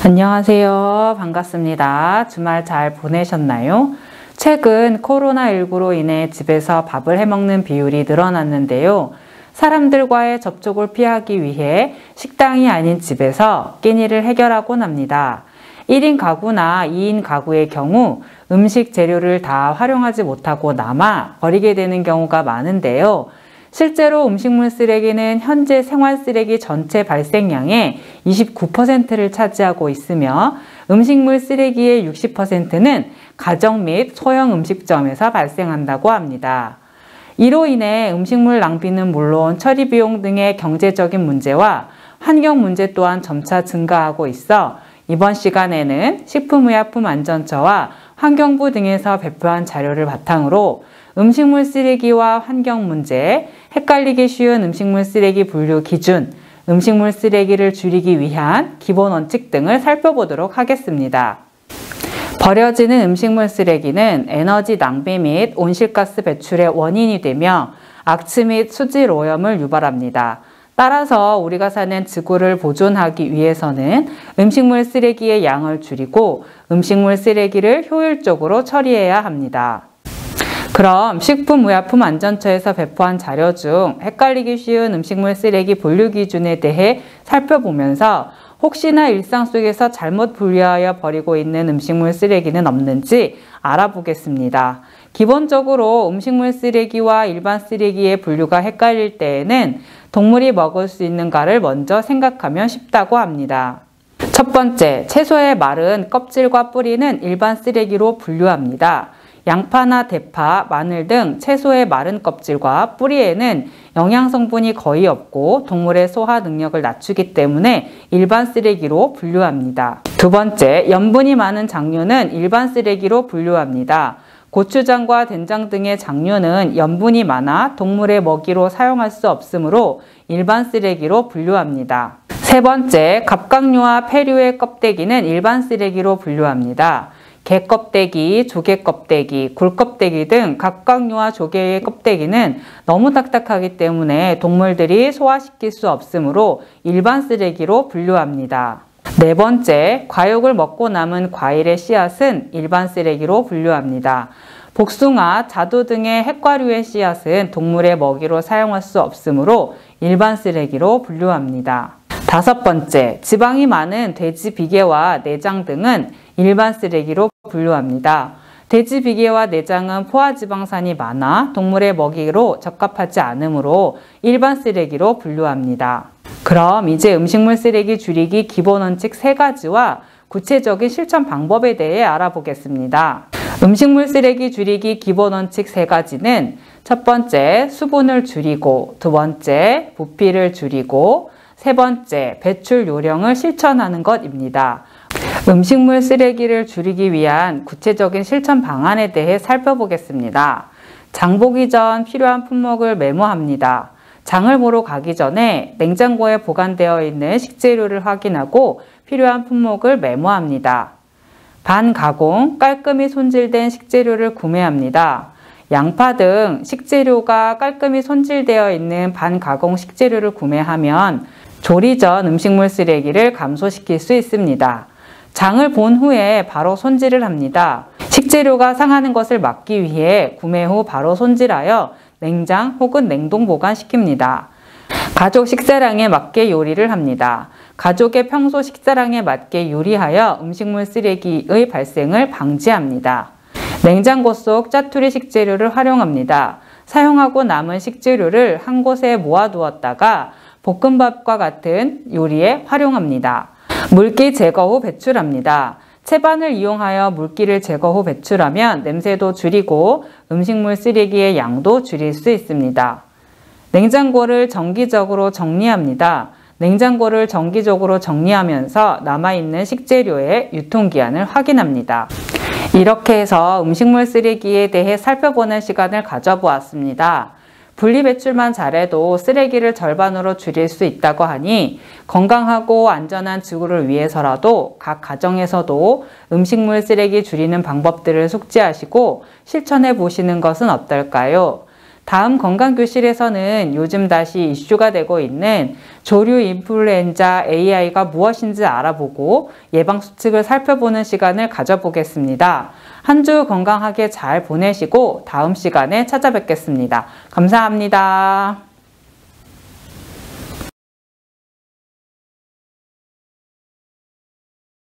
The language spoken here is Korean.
안녕하세요. 반갑습니다. 주말 잘 보내셨나요? 최근 코로나19로 인해 집에서 밥을 해먹는 비율이 늘어났는데요. 사람들과의 접촉을 피하기 위해 식당이 아닌 집에서 끼니를 해결하곤 합니다. 1인 가구나 2인 가구의 경우 음식 재료를 다 활용하지 못하고 남아 버리게 되는 경우가 많은데요. 실제로 음식물 쓰레기는 현재 생활 쓰레기 전체 발생량의 29%를 차지하고 있으며 음식물 쓰레기의 60%는 가정 및 소형 음식점에서 발생한다고 합니다. 이로 인해 음식물 낭비는 물론 처리 비용 등의 경제적인 문제와 환경 문제 또한 점차 증가하고 있어 이번 시간에는 식품의약품안전처와 환경부 등에서 배포한 자료를 바탕으로 음식물 쓰레기와 환경 문제, 헷갈리기 쉬운 음식물 쓰레기 분류 기준, 음식물 쓰레기를 줄이기 위한 기본 원칙 등을 살펴보도록 하겠습니다. 버려지는 음식물 쓰레기는 에너지 낭비 및 온실가스 배출의 원인이 되며 악취 및 수질 오염을 유발합니다. 따라서 우리가 사는 지구를 보존하기 위해서는 음식물 쓰레기의 양을 줄이고 음식물 쓰레기를 효율적으로 처리해야 합니다. 그럼 식품의약품안전처에서 배포한 자료 중 헷갈리기 쉬운 음식물 쓰레기 분류 기준에 대해 살펴보면서 혹시나 일상 속에서 잘못 분류하여 버리고 있는 음식물 쓰레기는 없는지 알아보겠습니다. 기본적으로 음식물 쓰레기와 일반 쓰레기의 분류가 헷갈릴 때에는 동물이 먹을 수 있는가를 먼저 생각하면 쉽다고 합니다. 첫 번째, 채소의 마른 껍질과 뿌리는 일반 쓰레기로 분류합니다. 양파나 대파, 마늘 등 채소의 마른 껍질과 뿌리에는 영양 성분이 거의 없고 동물의 소화 능력을 낮추기 때문에 일반 쓰레기로 분류합니다. 두 번째, 염분이 많은 장류는 일반 쓰레기로 분류합니다. 고추장과 된장 등의 장류는 염분이 많아 동물의 먹이로 사용할 수 없으므로 일반 쓰레기로 분류합니다. 세 번째, 갑각류와 폐류의 껍데기는 일반 쓰레기로 분류합니다. 개 껍데기, 조개 껍데기, 굴 껍데기 등 갑각류와 조개의 껍데기는 너무 딱딱하기 때문에 동물들이 소화시킬 수 없으므로 일반 쓰레기로 분류합니다. 네 번째, 과육을 먹고 남은 과일의 씨앗은 일반 쓰레기로 분류합니다. 복숭아, 자두 등의 핵과류의 씨앗은 동물의 먹이로 사용할 수 없으므로 일반 쓰레기로 분류합니다. 다섯 번째, 지방이 많은 돼지 비계와 내장 등은 일반 쓰레기로 분류합니다. 돼지 비계와 내장은 포화지방산이 많아 동물의 먹이로 적합하지 않으므로 일반 쓰레기로 분류합니다. 그럼 이제 음식물 쓰레기 줄이기 기본 원칙 3가지와 구체적인 실천 방법에 대해 알아보겠습니다. 음식물 쓰레기 줄이기 기본 원칙 3가지는 첫 번째, 수분을 줄이고, 두 번째, 부피를 줄이고, 세 번째, 배출 요령을 실천하는 것입니다. 음식물 쓰레기를 줄이기 위한 구체적인 실천 방안에 대해 살펴보겠습니다. 장 보기 전 필요한 품목을 메모합니다. 장을 보러 가기 전에 냉장고에 보관되어 있는 식재료를 확인하고 필요한 품목을 메모합니다. 반가공, 깔끔히 손질된 식재료를 구매합니다. 양파 등 식재료가 깔끔히 손질되어 있는 반가공 식재료를 구매하면 조리 전 음식물 쓰레기를 감소시킬 수 있습니다. 장을 본 후에 바로 손질을 합니다. 식재료가 상하는 것을 막기 위해 구매 후 바로 손질하여 냉장 혹은 냉동 보관시킵니다. 가족 식사량에 맞게 요리를 합니다. 가족의 평소 식사량에 맞게 요리하여 음식물 쓰레기의 발생을 방지합니다. 냉장고 속 짜투리 식재료를 활용합니다. 사용하고 남은 식재료를 한 곳에 모아두었다가 볶음밥과 같은 요리에 활용합니다. 물기 제거 후 배출합니다. 채반을 이용하여 물기를 제거 후 배출하면 냄새도 줄이고 음식물 쓰레기의 양도 줄일 수 있습니다. 냉장고를 정기적으로 정리합니다. 냉장고를 정기적으로 정리하면서 남아있는 식재료의 유통기한을 확인합니다. 이렇게 해서 음식물 쓰레기에 대해 살펴보는 시간을 가져보았습니다. 분리배출만 잘해도 쓰레기를 절반으로 줄일 수 있다고 하니 건강하고 안전한 지구를 위해서라도 각 가정에서도 음식물 쓰레기 줄이는 방법들을 숙지하시고 실천해 보시는 것은 어떨까요? 다음 건강교실에서는 요즘 다시 이슈가 되고 있는 조류 인플루엔자 AI가 무엇인지 알아보고 예방수칙을 살펴보는 시간을 가져보겠습니다. 한 주 건강하게 잘 보내시고 다음 시간에 찾아뵙겠습니다. 감사합니다.